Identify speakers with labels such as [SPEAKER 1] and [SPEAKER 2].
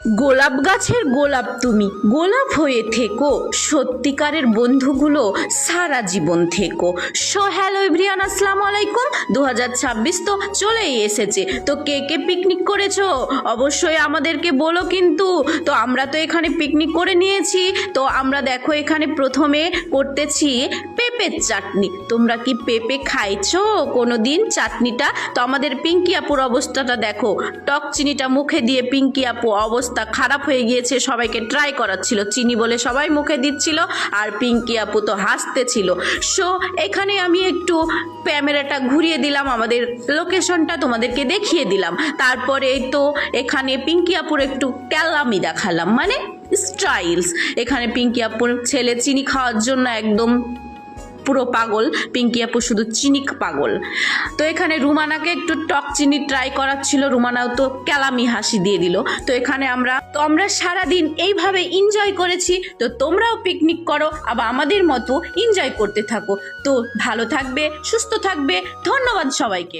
[SPEAKER 1] গোলাপ গাছের গোলাপ তুমি, গোলাপ হয়ে থেকো, সত্যিকারের বন্ধুগুলো সারা জীবন থেকো। সো হ্যালো এভরিওয়ান, আসসালামু আলাইকুম। 2026 তো চলেই এসেছে, তো কে কে পিকনিক করেছো অবশ্যই আমাদেরকে বলো কিন্তু। তো আমরা তো এখানে পিকনিক করে নিয়েছি। তো আমরা দেখো এখানে প্রথমে করতেছি পেঁপের চাটনি। তোমরা কি পেঁপে খাইছো কোনো দিন চাটনিটা? তো আমাদের পিঙ্কি আপুর অবস্থাটা দেখো, টক চিনিটা মুখে দিয়ে পিঙ্কি আপু অবস্থা খারাপ হয়ে গিয়েছে। সবাইকে ট্রাই করাচ্ছিল, চিনি বলে সবাই মুখে দিচ্ছিল, আর পিঙ্কি আপু তো হাসতেছিল। সো এখানে আমি একটু ক্যামেরাটা ঘুরিয়ে দিলাম, আমাদের লোকেশনটা তোমাদেরকে দেখিয়ে দিলাম। তারপরে তো এখানে পিঙ্কি আপুর একটু ক্যালামি দেখালাম, মানে স্টাইলস। এখানে পিঙ্কি আপুর ছেলে চিনি খাওয়ার জন্য একদম পুরো পাগল, পিঙ্কি আপু শুধু চিনি পাগল। তো এখানে রুমানাকে একটু টক চিনি ট্রাই করাচ্ছিল, রুমানাও তো ক্যালামি হাসি দিয়ে দিল। তো এখানে আমরা সারাদিন এইভাবে এনজয় করেছি। তো তোমরাও পিকনিক করো, আবার আমাদের মতো এনজয় করতে থাকো। তো ভালো থাকবে, সুস্থ থাকবে। ধন্যবাদ সবাইকে।